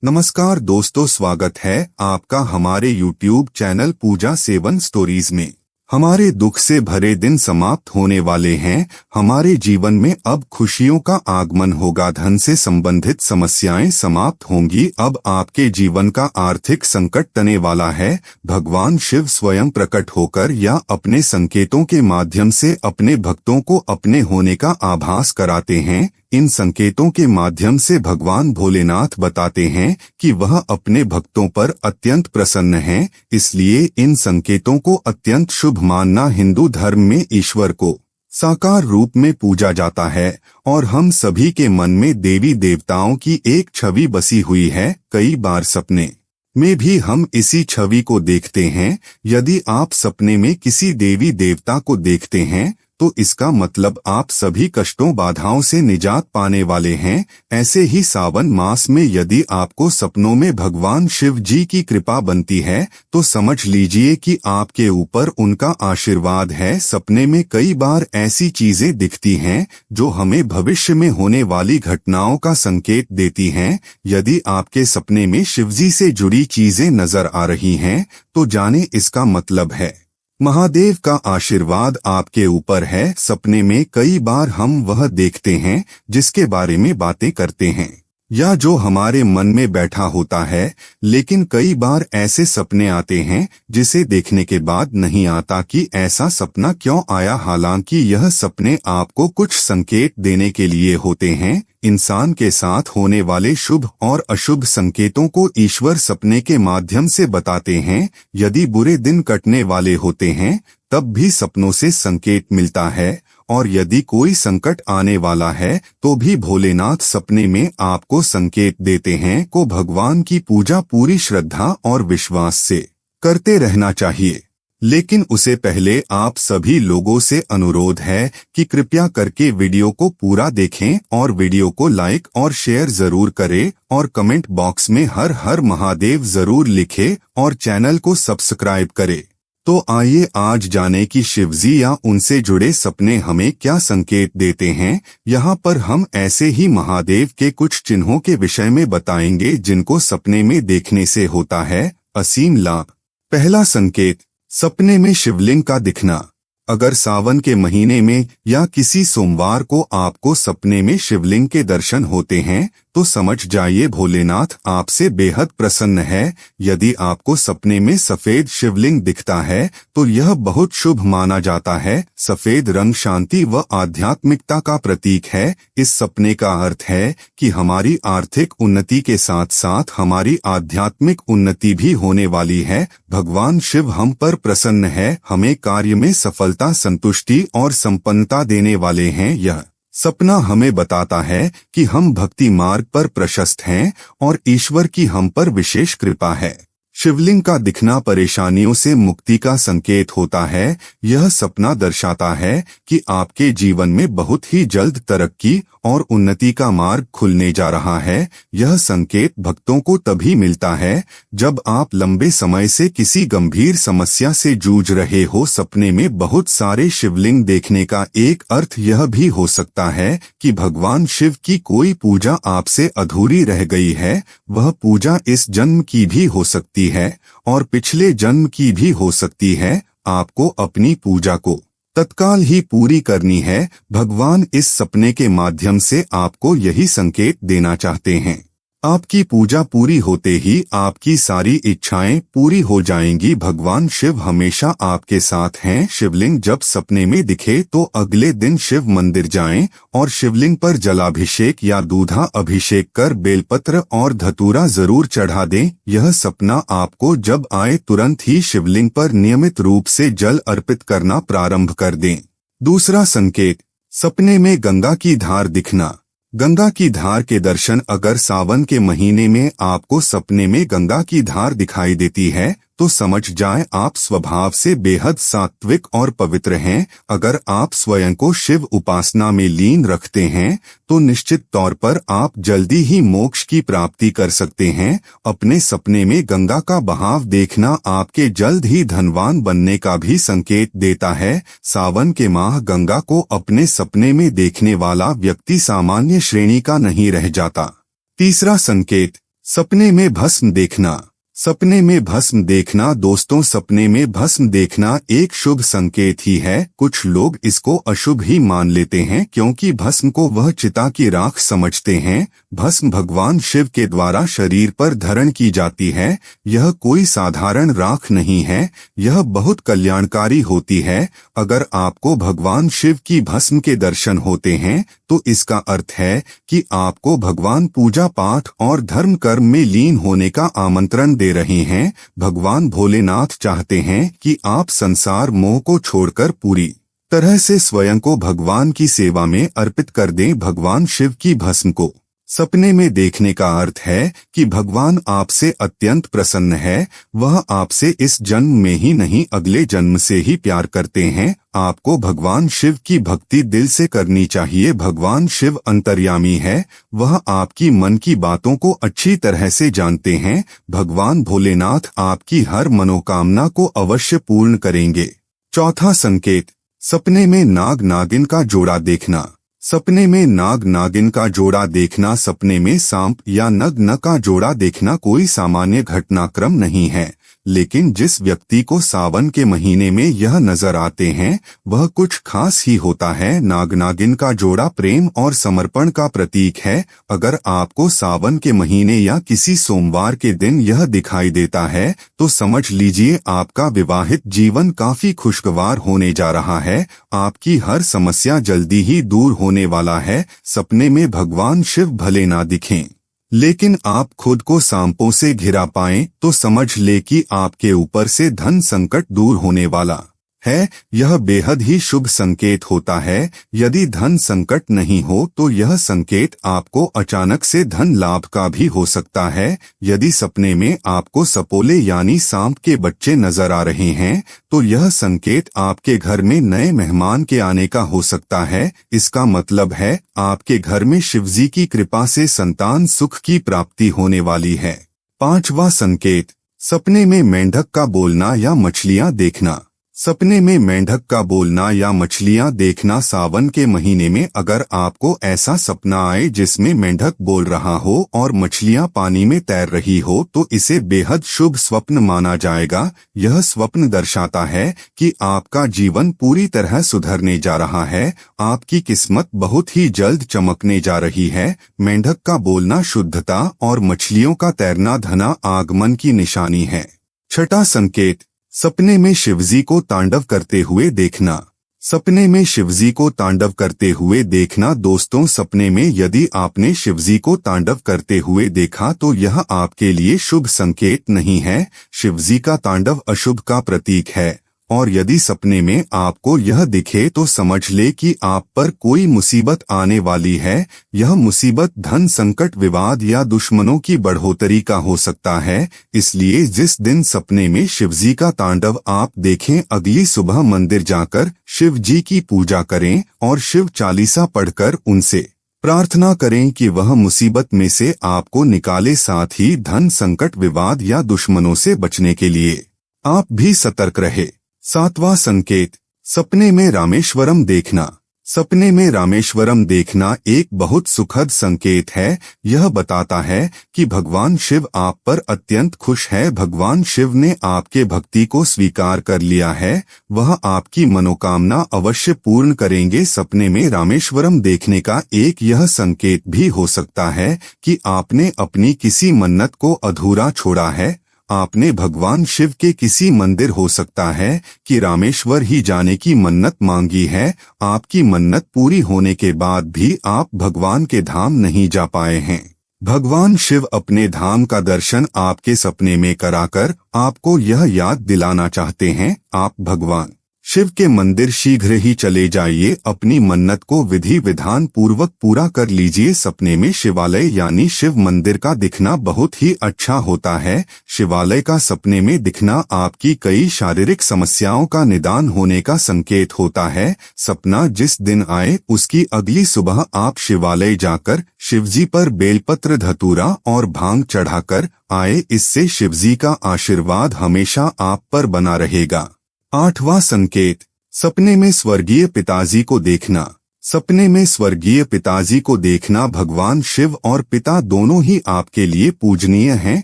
नमस्कार दोस्तों, स्वागत है आपका हमारे YouTube चैनल पूजा 7 स्टोरीज में। हमारे दुख से भरे दिन समाप्त होने वाले हैं। हमारे जीवन में अब खुशियों का आगमन होगा। धन से संबंधित समस्याएं समाप्त होंगी। अब आपके जीवन का आर्थिक संकट टलने वाला है। भगवान शिव स्वयं प्रकट होकर या अपने संकेतों के माध्यम से अपने भक्तों को अपने होने का आभास कराते हैं। इन संकेतों के माध्यम से भगवान भोलेनाथ बताते हैं कि वह अपने भक्तों पर अत्यंत प्रसन्न हैं। इसलिए इन संकेतों को अत्यंत शुभ मानना। हिंदू धर्म में ईश्वर को साकार रूप में पूजा जाता है और हम सभी के मन में देवी देवताओं की एक छवि बसी हुई है। कई बार सपने में भी हम इसी छवि को देखते हैं। यदि आप सपने में किसी देवी देवता को देखते हैं तो इसका मतलब आप सभी कष्टों बाधाओं से निजात पाने वाले हैं। ऐसे ही सावन मास में यदि आपको सपनों में भगवान शिव जी की कृपा बनती है तो समझ लीजिए कि आपके ऊपर उनका आशीर्वाद है। सपने में कई बार ऐसी चीजें दिखती हैं जो हमें भविष्य में होने वाली घटनाओं का संकेत देती हैं। यदि आपके सपने में शिवजी से जुड़ी चीजें नजर आ रही हैं तो जाने इसका मतलब है महादेव का आशीर्वाद आपके ऊपर है। सपने में कई बार हम वह देखते हैं जिसके बारे में बातें करते हैं या जो हमारे मन में बैठा होता है, लेकिन कई बार ऐसे सपने आते हैं जिसे देखने के बाद नहीं आता कि ऐसा सपना क्यों आया। हालांकि यह सपने आपको कुछ संकेत देने के लिए होते हैं। इंसान के साथ होने वाले शुभ और अशुभ संकेतों को ईश्वर सपने के माध्यम से बताते हैं। यदि बुरे दिन कटने वाले होते हैं तब भी सपनों से संकेत मिलता है, और यदि कोई संकट आने वाला है तो भी भोलेनाथ सपने में आपको संकेत देते हैं। को भगवान की पूजा पूरी श्रद्धा और विश्वास से करते रहना चाहिए, लेकिन उसे पहले आप सभी लोगों से अनुरोध है कि कृपया करके वीडियो को पूरा देखें और वीडियो को लाइक और शेयर जरूर करें और कमेंट बॉक्स में हर हर महादेव जरूर लिखें और चैनल को सब्सक्राइब करें। तो आइए आज जाने कि शिवजी या उनसे जुड़े सपने हमें क्या संकेत देते हैं। यहाँ पर हम ऐसे ही महादेव के कुछ चिन्हों के विषय में बताएंगे जिनको सपने में देखने से होता है असीम लाभ। पहला संकेत, सपने में शिवलिंग का दिखना। अगर सावन के महीने में या किसी सोमवार को आपको सपने में शिवलिंग के दर्शन होते हैं तो समझ जाइए भोलेनाथ आपसे बेहद प्रसन्न है। यदि आपको सपने में सफेद शिवलिंग दिखता है तो यह बहुत शुभ माना जाता है। सफेद रंग शांति व आध्यात्मिकता का प्रतीक है। इस सपने का अर्थ है कि हमारी आर्थिक उन्नति के साथ साथ हमारी आध्यात्मिक उन्नति भी होने वाली है। भगवान शिव हम पर प्रसन्न है, हमें कार्य में सफलता, संतुष्टि और संपन्नता देने वाले हैं। यह सपना हमें बताता है कि हम भक्ति मार्ग पर प्रशस्त हैं और ईश्वर की हम पर विशेष कृपा है। शिवलिंग का दिखना परेशानियों से मुक्ति का संकेत होता है। यह सपना दर्शाता है कि आपके जीवन में बहुत ही जल्द तरक्की और उन्नति का मार्ग खुलने जा रहा है। यह संकेत भक्तों को तभी मिलता है जब आप लंबे समय से किसी गंभीर समस्या से जूझ रहे हो। सपने में बहुत सारे शिवलिंग देखने का एक अर्थ यह भी हो सकता है कि भगवान शिव की कोई पूजा आपसे अधूरी रह गई है। वह पूजा इस जन्म की भी हो सकती है और पिछले जन्म की भी हो सकती है। आपको अपनी पूजा को तत्काल ही पूरी करनी है। भगवान इस सपने के माध्यम से आपको यही संकेत देना चाहते हैं। आपकी पूजा पूरी होते ही आपकी सारी इच्छाएं पूरी हो जाएंगी। भगवान शिव हमेशा आपके साथ हैं। शिवलिंग जब सपने में दिखे तो अगले दिन शिव मंदिर जाएं और शिवलिंग पर जलाभिषेक या दूधा अभिषेक कर बेलपत्र और धतूरा जरूर चढ़ा दें। यह सपना आपको जब आए तुरंत ही शिवलिंग पर नियमित रूप से जल अर्पित करना प्रारंभ कर दें। दूसरा संकेत, सपने में गंगा की धार दिखना। गंगा की धार के दर्शन। अगर सावन के महीने में आपको सपने में गंगा की धार दिखाई देती है तो समझ जाएं आप स्वभाव से बेहद सात्विक और पवित्र हैं। अगर आप स्वयं को शिव उपासना में लीन रखते हैं तो निश्चित तौर पर आप जल्दी ही मोक्ष की प्राप्ति कर सकते हैं। अपने सपने में गंगा का बहाव देखना आपके जल्द ही धनवान बनने का भी संकेत देता है। सावन के माह गंगा को अपने सपने में देखने वाला व्यक्ति सामान्य श्रेणी का नहीं रह जाता। तीसरा संकेत, सपने में भस्म देखना। सपने में भस्म देखना दोस्तों, सपने में भस्म देखना एक शुभ संकेत ही है। कुछ लोग इसको अशुभ ही मान लेते हैं क्योंकि भस्म को वह चिता की राख समझते हैं। भस्म भगवान शिव के द्वारा शरीर पर धारण की जाती है। यह कोई साधारण राख नहीं है, यह बहुत कल्याणकारी होती है। अगर आपको भगवान शिव की भस्म के दर्शन होते हैं तो इसका अर्थ है कि आपको भगवान पूजा पाठ और धर्म कर्म में लीन होने का आमंत्रण दे रहे हैं। भगवान भोलेनाथ चाहते हैं कि आप संसार मोह को छोड़कर पूरी तरह से स्वयं को भगवान की सेवा में अर्पित कर दें। भगवान शिव की भस्म को सपने में देखने का अर्थ है कि भगवान आपसे अत्यंत प्रसन्न है। वह आपसे इस जन्म में ही नहीं अगले जन्म से ही प्यार करते हैं। आपको भगवान शिव की भक्ति दिल से करनी चाहिए। भगवान शिव अंतर्यामी है, वह आपकी मन की बातों को अच्छी तरह से जानते हैं। भगवान भोलेनाथ आपकी हर मनोकामना को अवश्य पूर्ण करेंगे। चौथा संकेत, सपने में नाग नागिन का जोड़ा देखना। सपने में नाग नागिन का जोड़ा देखना, सपने में सांप या नग का जोड़ा देखना कोई सामान्य घटनाक्रम नहीं है, लेकिन जिस व्यक्ति को सावन के महीने में यह नजर आते हैं वह कुछ खास ही होता है। नाग नागिन का जोड़ा प्रेम और समर्पण का प्रतीक है। अगर आपको सावन के महीने या किसी सोमवार के दिन यह दिखाई देता है तो समझ लीजिए आपका विवाहित जीवन काफी खुशगवार होने जा रहा है। आपकी हर समस्या जल्दी ही दूर होने वाला है। सपने में भगवान शिव भले ना दिखें, लेकिन आप खुद को सांपों से घिरा पाएं तो समझ ले कि आपके ऊपर से धन संकट दूर होने वाला है। यह बेहद ही शुभ संकेत होता है। यदि धन संकट नहीं हो तो यह संकेत आपको अचानक से धन लाभ का भी हो सकता है। यदि सपने में आपको सपोले यानी सांप के बच्चे नजर आ रहे हैं तो यह संकेत आपके घर में नए मेहमान के आने का हो सकता है। इसका मतलब है आपके घर में शिवजी की कृपा से संतान सुख की प्राप्ति होने वाली है। पांचवा संकेत, सपने में मेंढक का बोलना या मछलियां देखना। सपने में मेंढक का बोलना या मछलियां देखना, सावन के महीने में अगर आपको ऐसा सपना आए जिसमें मेंढक बोल रहा हो और मछलियां पानी में तैर रही हो तो इसे बेहद शुभ स्वप्न माना जाएगा। यह स्वप्न दर्शाता है कि आपका जीवन पूरी तरह सुधरने जा रहा है। आपकी किस्मत बहुत ही जल्द चमकने जा रही है। मेंढक का बोलना शुद्धता और मछलियों का तैरना धना आगमन की निशानी है। छठा संकेत, सपने में शिवजी को तांडव करते हुए देखना। सपने में शिवजी को तांडव करते हुए देखना दोस्तों, सपने में यदि आपने शिवजी को तांडव करते हुए देखा तो यह आपके लिए शुभ संकेत नहीं है। शिवजी का तांडव अशुभ का प्रतीक है और यदि सपने में आपको यह दिखे तो समझ ले कि आप पर कोई मुसीबत आने वाली है। यह मुसीबत धन संकट, विवाद या दुश्मनों की बढ़ोतरी का हो सकता है। इसलिए जिस दिन सपने में शिवजी का तांडव आप देखें, अगली सुबह मंदिर जाकर शिव जी की पूजा करें और शिव चालीसा पढ़कर उनसे प्रार्थना करें कि वह मुसीबत में से आपको निकाले। साथ ही धन संकट, विवाद या दुश्मनों से बचने के लिए आप भी सतर्क रहे। सातवां संकेत, सपने में रामेश्वरम देखना। सपने में रामेश्वरम देखना एक बहुत सुखद संकेत है। यह बताता है कि भगवान शिव आप पर अत्यंत खुश है। भगवान शिव ने आपके भक्ति को स्वीकार कर लिया है। वह आपकी मनोकामना अवश्य पूर्ण करेंगे। सपने में रामेश्वरम देखने का एक यह संकेत भी हो सकता है कि आपने अपनी किसी मन्नत को अधूरा छोड़ा है। आपने भगवान शिव के किसी मंदिर, हो सकता है कि रामेश्वर ही जाने की मन्नत मांगी है। आपकी मन्नत पूरी होने के बाद भी आप भगवान के धाम नहीं जा पाए हैं। भगवान शिव अपने धाम का दर्शन आपके सपने में कराकर आपको यह याद दिलाना चाहते हैं। आप भगवान शिव के मंदिर शीघ्र ही चले जाइए, अपनी मन्नत को विधि विधान पूर्वक पूरा कर लीजिए। सपने में शिवालय यानी शिव मंदिर का दिखना बहुत ही अच्छा होता है। शिवालय का सपने में दिखना आपकी कई शारीरिक समस्याओं का निदान होने का संकेत होता है। सपना जिस दिन आए उसकी अगली सुबह आप शिवालय जाकर शिवजी पर बेलपत्र, धतूरा और भांग चढ़ाकर आए। इससे शिवजी का आशीर्वाद हमेशा आप पर बना रहेगा। आठवां संकेत, सपने में स्वर्गीय पिताजी को देखना। सपने में स्वर्गीय पिताजी को देखना। भगवान शिव और पिता दोनों ही आपके लिए पूजनीय हैं।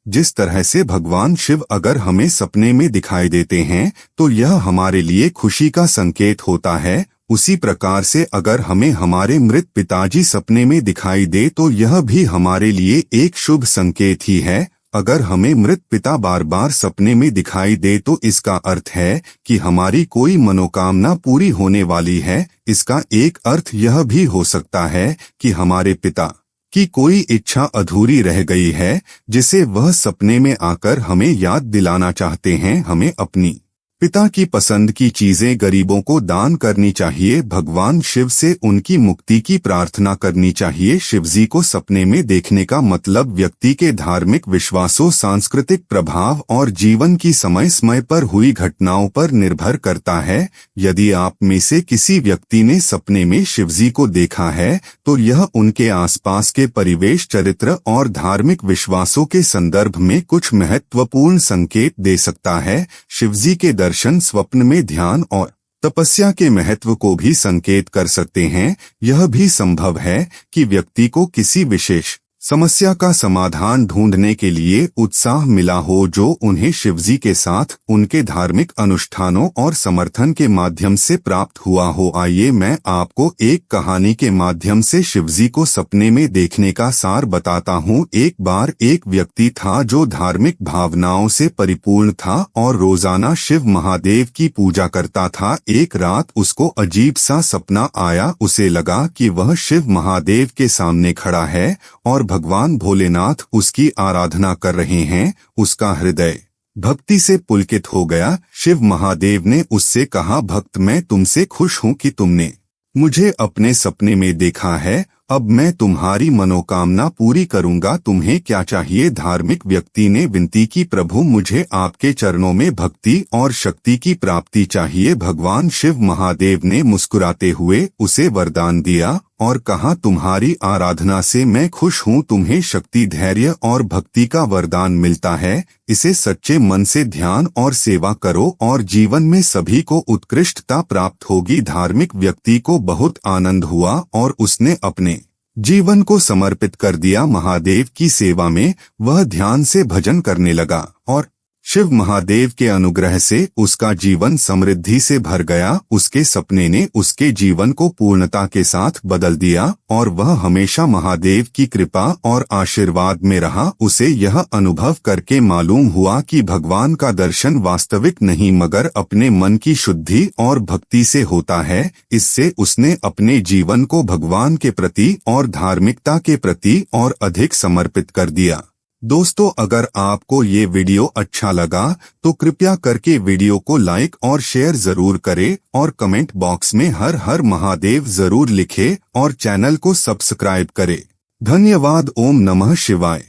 जिस तरह से भगवान शिव अगर हमें सपने में दिखाई देते हैं तो यह हमारे लिए खुशी का संकेत होता है, उसी प्रकार से अगर हमें हमारे मृत पिताजी सपने में दिखाई दे तो यह भी हमारे लिए एक शुभ संकेत ही है। अगर हमें मृत पिता बार बार सपने में दिखाई दे तो इसका अर्थ है कि हमारी कोई मनोकामना पूरी होने वाली है। इसका एक अर्थ यह भी हो सकता है कि हमारे पिता की कोई इच्छा अधूरी रह गई है, जिसे वह सपने में आकर हमें याद दिलाना चाहते हैं। हमें अपनी पिता की पसंद की चीजें गरीबों को दान करनी चाहिए। भगवान शिव से उनकी मुक्ति की प्रार्थना करनी चाहिए। शिवजी को सपने में देखने का मतलब व्यक्ति के धार्मिक विश्वासों, सांस्कृतिक प्रभाव और जीवन की समय समय पर हुई घटनाओं पर निर्भर करता है। यदि आप में से किसी व्यक्ति ने सपने में शिवजी को देखा है तो यह उनके आसपास के परिवेश, चरित्र और धार्मिक विश्वासों के संदर्भ में कुछ महत्वपूर्ण संकेत दे सकता है। शिवजी के दर्शन स्वप्न में ध्यान और तपस्या के महत्व को भी संकेत कर सकते हैं। यह भी संभव है कि व्यक्ति को किसी विशेष समस्या का समाधान ढूंढने के लिए उत्साह मिला हो, जो उन्हें शिवजी के साथ उनके धार्मिक अनुष्ठानों और समर्थन के माध्यम से प्राप्त हुआ हो। आइए मैं आपको एक कहानी के माध्यम से शिवजी को सपने में देखने का सार बताता हूँ। एक बार एक व्यक्ति था जो धार्मिक भावनाओं से परिपूर्ण था और रोजाना शिव महादेव की पूजा करता था। एक रात उसको अजीब सा सपना आया। उसे लगा कि वह शिव महादेव के सामने खड़ा है और भगवान भोलेनाथ उसकी आराधना कर रहे हैं। उसका हृदय भक्ति से पुलकित हो गया। शिव महादेव ने उससे कहा, भक्त, मैं तुमसे खुश हूँ कि तुमने मुझे अपने सपने में देखा है। अब मैं तुम्हारी मनोकामना पूरी करूंगा। तुम्हें क्या चाहिए? धार्मिक व्यक्ति ने विनती की, प्रभु, मुझे आपके चरणों में भक्ति और शक्ति की प्राप्ति चाहिए। भगवान शिव महादेव ने मुस्कुराते हुए उसे वरदान दिया और कहा, तुम्हारी आराधना से मैं खुश हूँ। तुम्हें शक्ति, धैर्य और भक्ति का वरदान मिलता है। इसे सच्चे मन से ध्यान और सेवा करो और जीवन में सभी को उत्कृष्टता प्राप्त होगी। धार्मिक व्यक्ति को बहुत आनंद हुआ और उसने अपने जीवन को समर्पित कर दिया महादेव की सेवा में। वह ध्यान से भजन करने लगा और शिव महादेव के अनुग्रह से उसका जीवन समृद्धि से भर गया। उसके सपने ने उसके जीवन को पूर्णता के साथ बदल दिया और वह हमेशा महादेव की कृपा और आशीर्वाद में रहा। उसे यह अनुभव करके मालूम हुआ कि भगवान का दर्शन वास्तविक नहीं मगर अपने मन की शुद्धि और भक्ति से होता है। इससे उसने अपने जीवन को भगवान के प्रति और धार्मिकता के प्रति और अधिक समर्पित कर दिया। दोस्तों, अगर आपको ये वीडियो अच्छा लगा तो कृपया करके वीडियो को लाइक और शेयर जरूर करें और कमेंट बॉक्स में हर हर महादेव जरूर लिखें और चैनल को सब्सक्राइब करें। धन्यवाद। ओम नमः शिवाय।